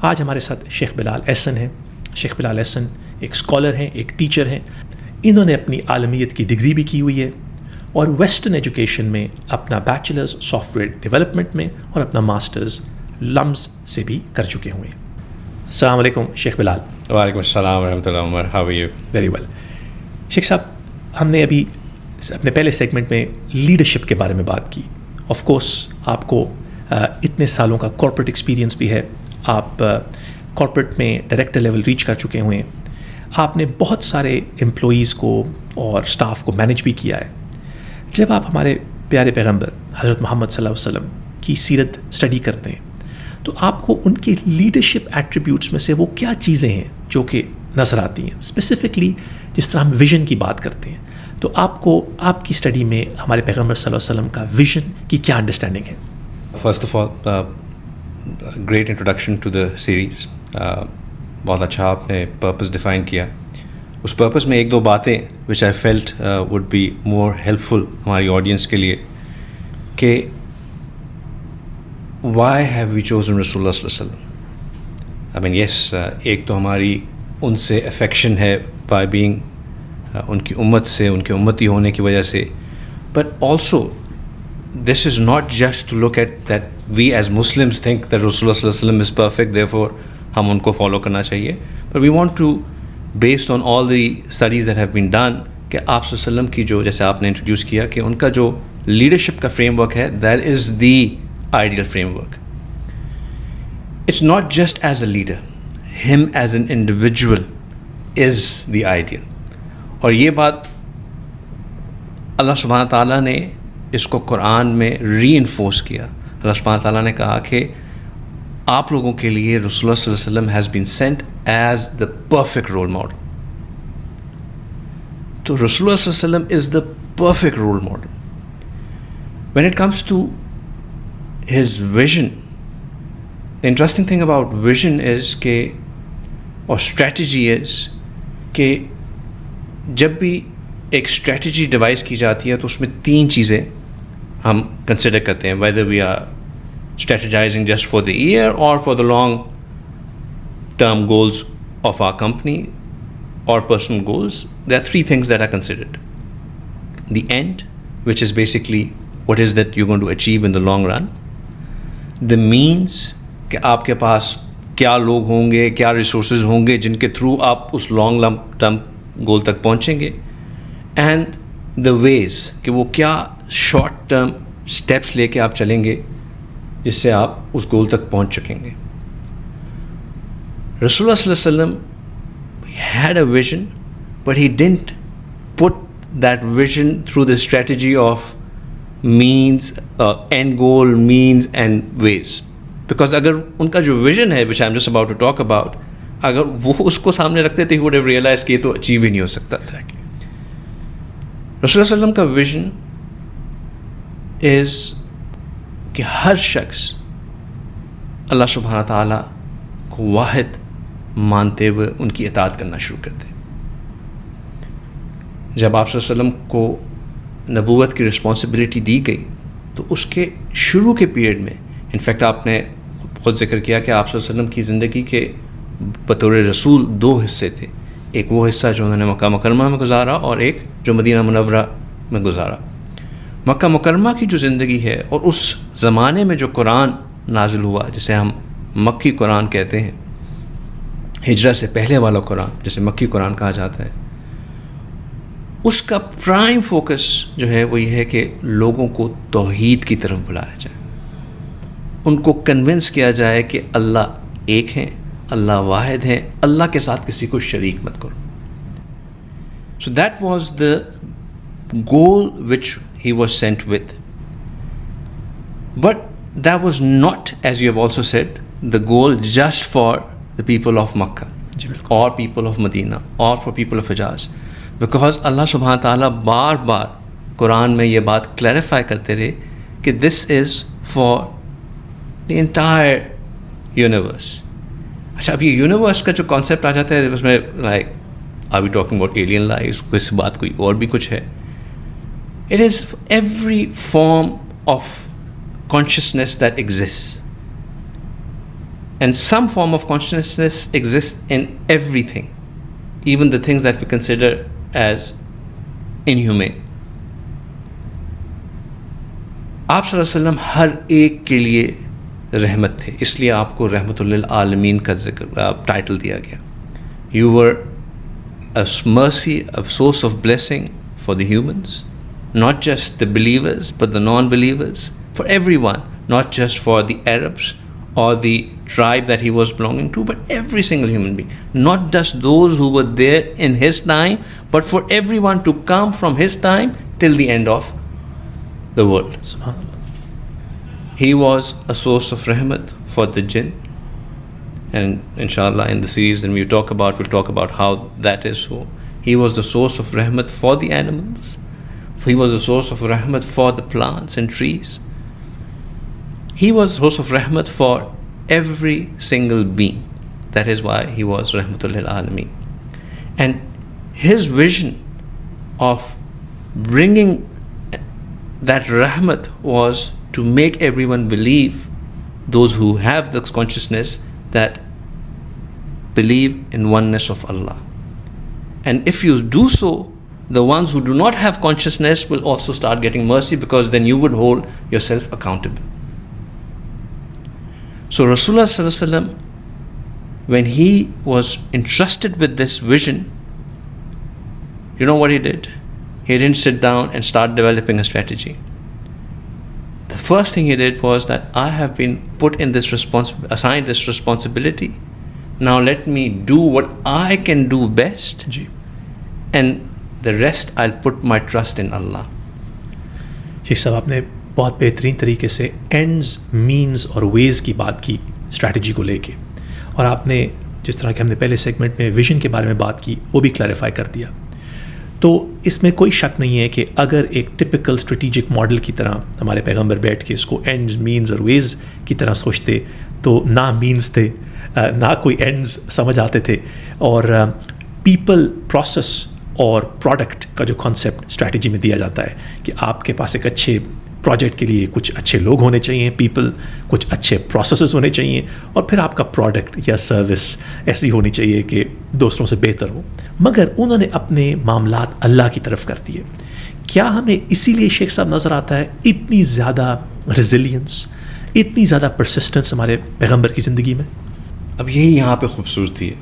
آج ہمارے ساتھ شیخ بلال احسن ہیں. شیخ بلال احسن ایک اسکالر ہیں, ایک ٹیچر ہیں. انہوں نے اپنی عالمیت کی ڈگری بھی کی ہوئی ہے اور ویسٹرن ایجوکیشن میں اپنا بیچلرز سافٹ ویئر ڈیولپمنٹ میں اور اپنا ماسٹرز لمز سے بھی کر چکے ہوئے ہیں. السلام علیکم شیخ بلال. وعلیکم السلام ورحمۃ اللہ Umar. How are you? Very well. شیخ صاحب, ہم نے ابھی اپنے پہلے سیگمنٹ میں لیڈرشپ کے بارے میں بات کی. آف کورس آپ کو اتنے سالوں کا کارپوریٹ ایکسپیرینس بھی ہے. آپ کارپوریٹ میں ڈائریکٹر لیول ریچ کر چکے ہوئے ہیں. آپ نے بہت سارے امپلائیز کو اور اسٹاف کو مینیج بھی کیا ہے. جب آپ ہمارے پیارے پیغمبر حضرت محمد صلی اللہ علیہ وسلم کی سیرت اسٹڈی کرتے ہیں تو آپ کو ان کے لیڈرشپ ایٹریبیوٹس میں سے وہ کیا چیزیں ہیں جو کہ نظر آتی ہیں؟ اسپیسیفکلی جس طرح ہم ویژن کی بات کرتے ہیں تو آپ کو آپ کی اسٹڈی میں ہمارے پیغمبر صلی اللہ علیہ وسلم کا ویژن کی کیا انڈرسٹینڈنگ ہے؟ First of all great introduction to the series. بہت اچھا آپ نے پرپز ڈیفائن کیا. اس پرپز میں ایک دو باتیں which I felt would be more helpful فل ہماری آڈینس کے لیے کہ وائی ہیو وی چوزن رسول اللہ صلی اللہ علیہ وسلم. آئی مین یس, ایک تو ہماری ان سے افیکشن ہے بائی بینگ ان کی امت سے, ان کے امتی ہونے کی وجہ سے, but also this is not just to look at that we as Muslims think that Rasulullah sallallahu alaihi wasallam is perfect, therefore hum unko follow karna chahiye, but we want to, based on all the studies that have been done, کہ آپ صلی اللہ علیہ وسلم کی جو جیسے آپ نے انٹروڈیوس کیا کہ ان کا جو لیڈرشپ کا فریم ورک ہے that is the ideal framework. It's not just as a leader, him as an individual is the ideal. اور یہ بات اللہ سبحانہ تعالیٰ نے اس کو قرآن میں ری انفورس کیا. اللہ سبحانہ تعالیٰ نے کہا کہ آپ لوگوں کے لیے رسول اللہ صلی اللہ علیہ وسلم has been sent as the perfect role model. تو رسول اللہ صلی اللہ علیہ وسلم is the perfect role model. When it comes to his vision, the interesting thing about vision is کہ اور اسٹریٹجی از کہ جب بھی ایک اسٹریٹجی ڈیوائز کی جاتی ہے تو اس میں تین چیزیں ہم کنسیڈر کرتے ہیں, whether we are strategizing just for the year or for the long term goals of our company or personal goals. There are three things that are considered. The end, which is basically what is that you're going to achieve in the long run. The means, کہ آپ کے پاس کیا لوگ ہوں گے, کیا resources ہوں گے جن کے تھرو آپ اس لانگ ٹرم گول تک پہنچیں گے. اینڈ دا ویز, کہ وہ کیا شارٹ ٹرم اسٹیپس لے کے آپ چلیں گے جس سے آپ اس گول تک پہنچ چکیں گے. رسول اللہ صلی اللہ علیہ وسلم had a vision, but he didn't put that vision through the strategy of means, end goal, means and ways. Because اگر ان کا جو vision ہے which I'm just about to talk about, اگر وہ اس کو سامنے رکھتے تھے he would have realized کہ یہ تو اچیو ہی نہیں ہو سکتا تھا. رسول اللہ علیہ وسلم کا ویژن از کہ ہر شخص اللہ سبحانہ تعالیٰ کو واحد مانتے ہوئے ان کی اطاعت کرنا شروع کر دے. جب آپ صلی اللہ علیہ وسلم کو نبوت کی رسپانسبلٹی دی گئی تو اس کے شروع کے پیریڈ میں انفیکٹ آپ نے خود ذکر کیا کہ آپ صلی اللہ علیہ وسلم کی زندگی کے بطور رسول دو حصے تھے. ایک وہ حصہ جو انہوں نے مکہ مکرمہ میں گزارا اور ایک جو مدینہ منورہ میں گزارا. مکہ مکرمہ کی جو زندگی ہے اور اس زمانے میں جو قرآن نازل ہوا جسے ہم مکی قرآن کہتے ہیں, ہجرت سے پہلے والا قرآن جسے مکی قرآن کہا جاتا ہے, اس کا پرائم فوکس جو ہے وہ یہ ہے کہ لوگوں کو توحید کی طرف بلایا جائے, ان کو کنونس کیا جائے کہ اللہ ایک ہیں, اللہ واحد ہیں, اللہ کے ساتھ کسی کو شریک مت کرو. So that was the goal which he was sent with. But that was not, as you have also said, the goal just for the people of Makkah or people of Medina or for people of Hijaz. Because Allah subhanahu wa ta'ala بار بار قرآن میں یہ بات clarify کرتے رہے کہ this is for the entire universe. اچھا, اب یہ universe کا جو کانسیپٹ آ جاتا ہے اس میں like are we talking about alien life, اس بات کوئی اور بھی کچھ ہے. It is every form of consciousness that exist. And some form of consciousness exists in everything, even the things that we consider as inhumane. آپ صلی اللہ علیہ وسلم ہر ایک کے لیے رحمت تھے, اس لیے آپ کو رحمت للعالمین کا ذکر ٹائٹل دیا گیا. You were a mercy, a source of blessing for the humans, not just the believers but the non-believers, for everyone, not just for the Arabs or the tribe that he was belonging to, but every single human being, not just those who were there in his time, but for everyone to come from his time till the end of the world. SubhanAllah. He was a source of rahmat for the jinn, and inshallah in the series when we'll talk about how that is so. He was the source of rahmat for the animals. He was a source of rahmat for the plants and trees. He was a source of rahmat for every single being. That is why he was rahmatul lil alamin. And his vision of bringing that rahmat was to make everyone believe, those who have the consciousness, that believe in oneness of Allah. And if you do so, the ones who do not have consciousness will also start getting mercy, because then you would hold yourself accountable. So Rasulullah sallallahu alaihi wasallam, when he was entrusted with this vision, you know what he did? He didn't sit down and start developing a strategy. The first thing he did was that I have been put in this assigned this responsibility. Now let me do what I can do best, and the rest I'll put my trust in Allah. شیخ صاحب آپ نے بہت بہترین طریقے سے ends, means اور ویز کی بات کی اسٹریٹجی کو لے کے, اور آپ نے جس طرح کہ ہم نے پہلے سیگمنٹ میں ویژن کے بارے میں بات کی وہ بھی کلیریفائی کر دیا. تو اس میں کوئی شک نہیں ہے کہ اگر ایک ٹپکل اسٹریٹجک ماڈل کی طرح ہمارے پیغمبر بیٹھ کے اس کو اینڈز, مینز اور ویز کی طرح سوچتے تو نہ مینز تھے نہ کوئی اینڈز سمجھ آتے تھے, اور پیپل, پروسیس اور پروڈکٹ کا جو کانسیپٹ اسٹریٹجی میں دیا جاتا ہے کہ آپ کے پاس ایک اچھے پروجیکٹ کے لیے کچھ اچھے لوگ ہونے چاہیے, پیپل, کچھ اچھے پروسیسز ہونے چاہیے, اور پھر آپ کا پروڈکٹ یا سروس ایسی ہونی چاہیے کہ دوسروں سے بہتر ہو. مگر انہوں نے اپنے معاملات اللہ کی طرف کر دیے. کیا ہمیں اسی لیے شیخ صاحب نظر آتا ہے اتنی زیادہ ریزیلینس, اتنی زیادہ پرسسٹنس ہمارے پیغمبر کی زندگی میں؟ اب یہی یہاں پہ خوبصورتی ہے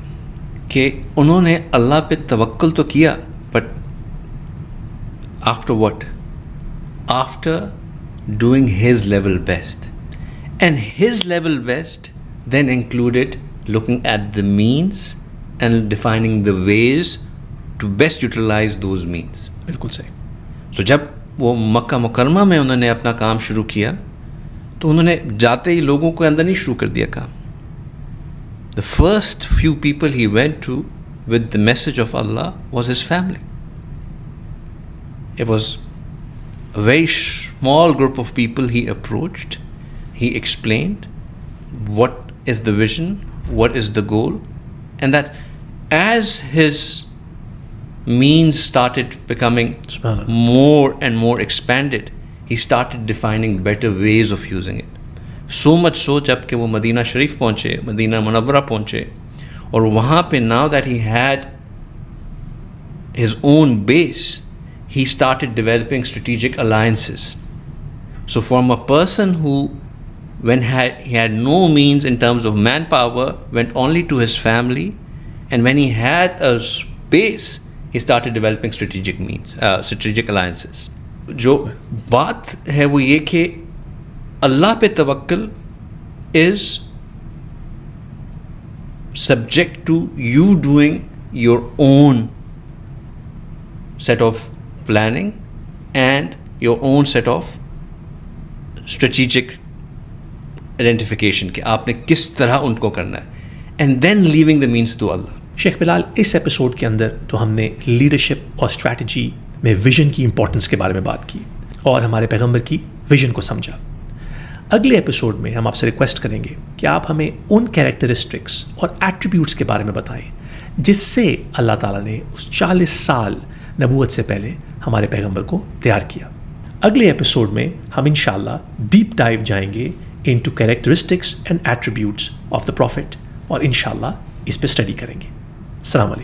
کہ انہوں نے اللہ پہ توکل تو کیا, but after what? After doing his level best, and his level best then included looking at the means and defining the ways to best utilize those means. بالکل صحیح. So جب وہ مکہ مکرمہ میں انہوں نے اپنا کام شروع کیا تو انہوں نے جاتے ہی لوگوں کو اندر نہیں شروع کر دیا کام. The first few people he went to with the message of Allah was his family. It was a very small group of people he approached. He explained what is the vision, what is the goal, and that as his means started becoming more and more expanded, he started defining better ways of using it. So much so جب کہ وہ مدینہ شریف پہنچے, مدینہ منورہ پہنچے, اور وہاں پہ now that he had his own base, he started developing strategic alliances. So from a person who, when he had no means in terms of manpower, went only to his family, and when he had a base, he started developing strategic alliances. جو بات ہے وہ یہ کہ اللہ پہ توکل is subject to you doing your own set of planning and your own set of strategic identification کہ آپ نے کس طرح ان کو کرنا ہے, and then leaving the means to Allah. Sheikh Bilal, us episode کے اندر تو ہم نے لیڈرشپ اور اسٹریٹجی میں ویژن کی امپورٹنس کے بارے میں بات کی اور ہمارے پیغمبر کی ویژن کو سمجھا. اگلے ایپیسوڈ میں ہم آپ سے ریکویسٹ کریں گے کہ آپ ہمیں ان کیریکٹرسٹکس اور ایٹریبیوٹس کے بارے میں بتائیں جس سے اللہ تعالیٰ نے اس 40 سال نبوت سے پہلے ہمارے پیغمبر کو تیار کیا. اگلے ایپیسوڈ میں ہم انشاءاللہ ڈیپ ڈائیو جائیں گے into characteristics and attributes of the Prophet, اور انشاءاللہ اس پہ اسٹڈی کریں گے. السلام علیکم.